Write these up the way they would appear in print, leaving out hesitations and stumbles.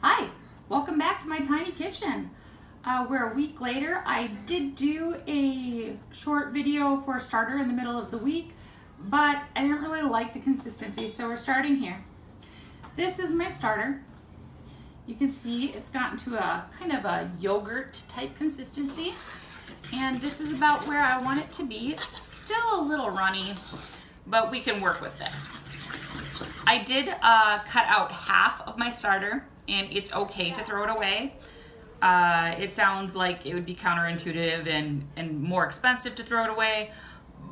Hi, welcome back to my tiny kitchen. We're a week later. I did do a short video for a starter in the middle of the week, but I didn't really like the consistency, so we're starting here. This is my starter. You can see it's gotten to a kind of a yogurt type consistency, and this is about where I want it to be. It's still a little runny, but we can work with this. I did cut out half of my starter, and it's okay to throw it away. It sounds like it would be counterintuitive and more expensive to throw it away,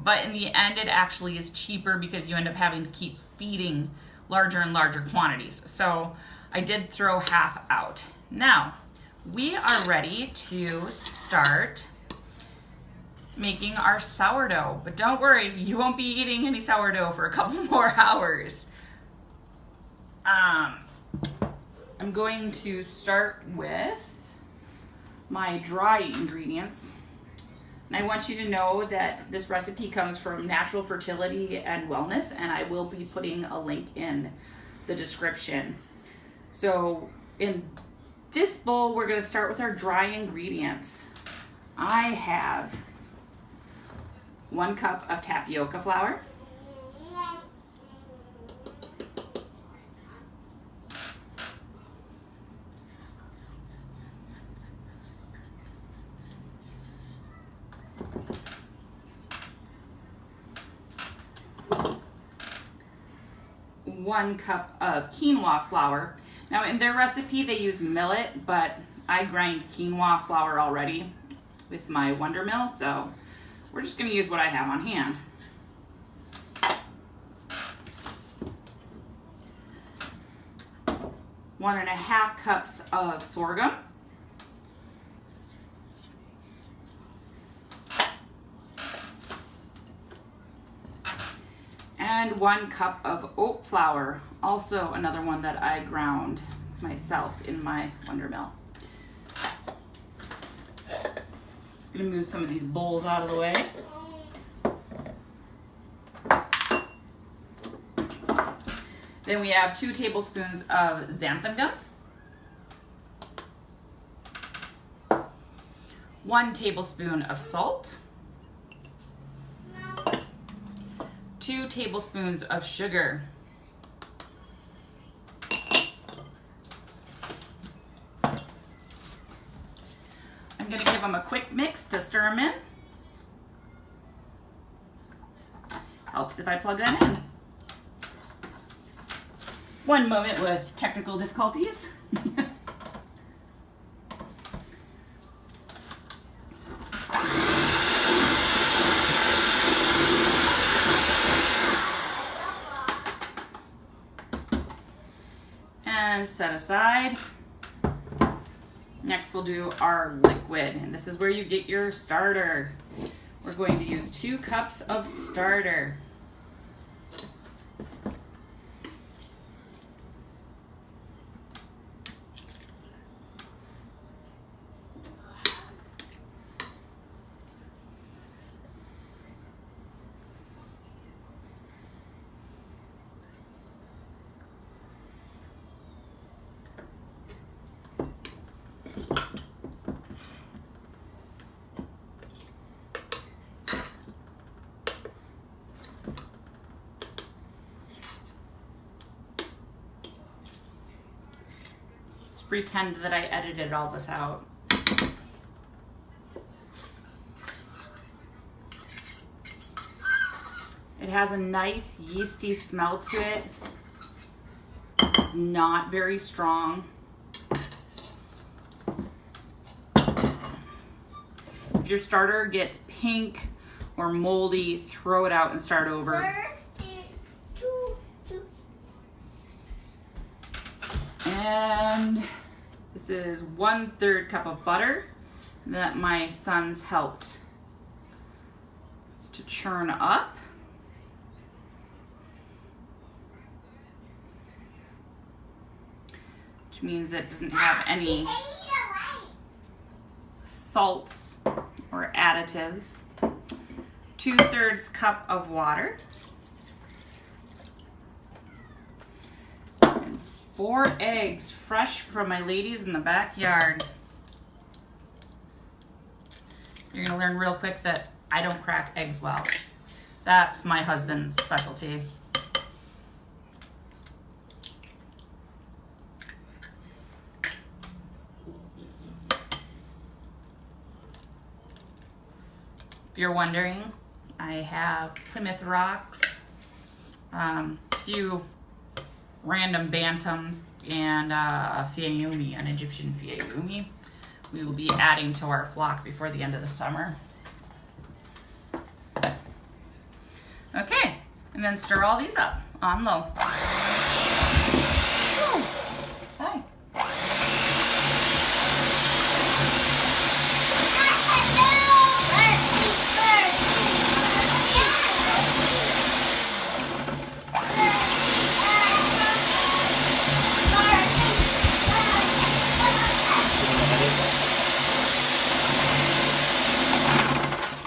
but in the end it actually is cheaper because you end up having to keep feeding larger and larger quantities. So I did throw half out. Now we are ready to start making our sourdough, but don't worry, you won't be eating any sourdough for a couple more hours. I'm going to start with my dry ingredients. And I want you to know that this recipe comes from Natural Fertility and Wellness, and I will be putting a link in the description. So in this bowl, we're going to start with our dry ingredients. I have 1 cup of tapioca flour, 1 cup of quinoa flour. Now in their recipe they use millet, but I grind quinoa flour already with my Wonder Mill, so we're just going to use what I have on hand. One and a half cups of sorghum. And 1 cup of oat flour, also another one that I ground myself in my Wonder Mill. Just gonna move some of these bowls out of the way. Then we have 2 tablespoons of xanthan gum, 1 tablespoon of salt, 2 tablespoons of sugar, I'm going to give them a quick mix to stir them in. Helps if I plug that in. One moment with technical difficulties. And set aside. Next we'll do our liquid, and this is where you get your starter. We're going to use 2 cups of starter. Pretend that I edited all this out. It has a nice yeasty smell to it. It's not very strong. If your starter gets pink or moldy, throw it out and start over. And this is 1/3 cup of butter that my sons helped to churn up. Which means that it doesn't have any salts or additives. 2/3 cup of water. 4 eggs, fresh from my ladies in the backyard. You're gonna learn real quick that I don't crack eggs well. That's my husband's specialty. If you're wondering, I have Plymouth Rocks, a few random bantams, and a Fiaumi, an Egyptian Fiaumi. We will be adding to our flock before the end of the summer. Okay, and then stir all these up on low. Woo. Hi.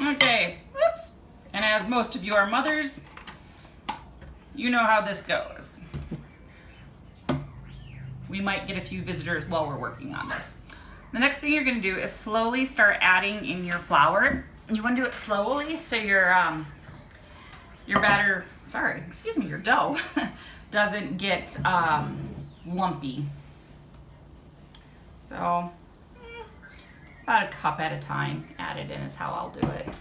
Okay, whoops. And as most of you are mothers, you know how this goes. We might get a few visitors while we're working on this. The next thing you're gonna do is slowly start adding in your flour. You wanna do it slowly so your batter, your dough doesn't get lumpy. So, about a cup at a time added in is how I'll do it.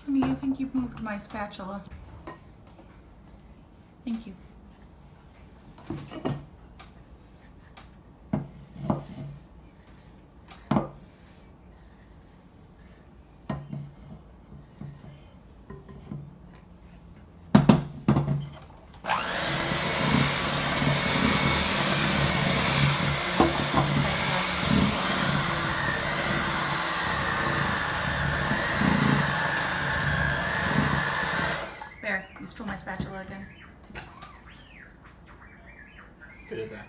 Honey, I think you've moved my spatula. Thank you. You stole my spatula again. Good at that.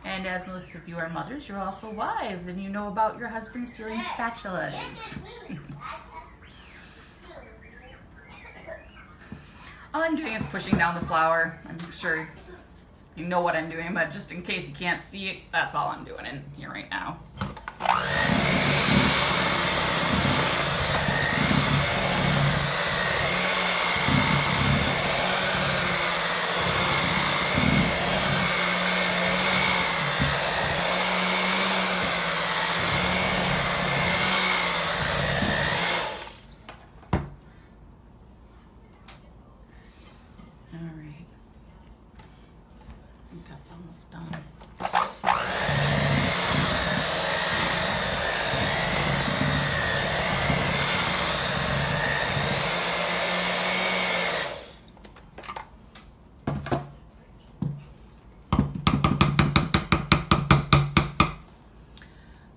And as most of you are mothers, you're also wives, and you know about your husband stealing spatulas. All I'm doing is pushing down the flour. I'm sure you know what I'm doing, but just in case you can't see it, that's all I'm doing in here right now. That's almost done.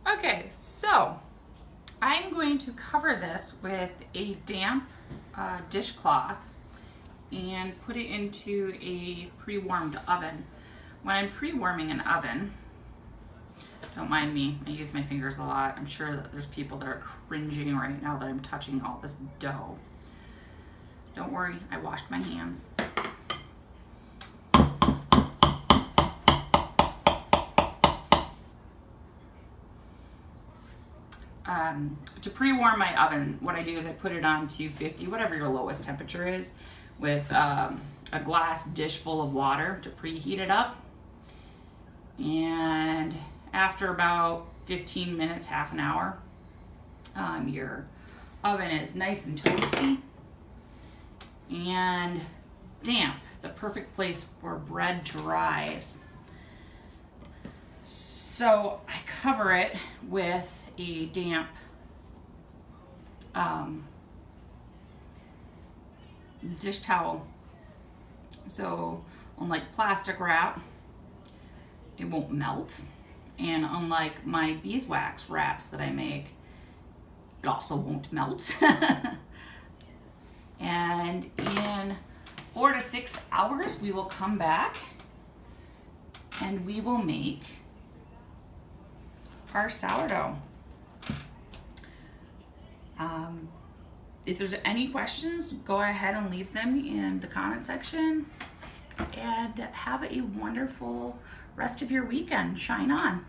Okay, so I'm going to cover this with a damp dishcloth and put it into a pre-warmed oven. When I'm pre-warming an oven, don't mind me, I use my fingers a lot. I'm sure that there's people that are cringing right now that I'm touching all this dough. Don't worry, I washed my hands. to pre-warm my oven, what I do is I put it on 250, whatever your lowest temperature is, with a glass dish full of water to preheat it up. And after about 15 minutes, half an hour, your oven is nice and toasty and damp, the perfect place for bread to rise. So I cover it with a damp dish towel. So unlike plastic wrap, it won't melt. And unlike my beeswax wraps that I make, it also won't melt. And in 4 to 6 hours, we will come back and we will make our sourdough. If there's any questions, go ahead and leave them in the comment section, and have a wonderful rest of your weekend. Shine on.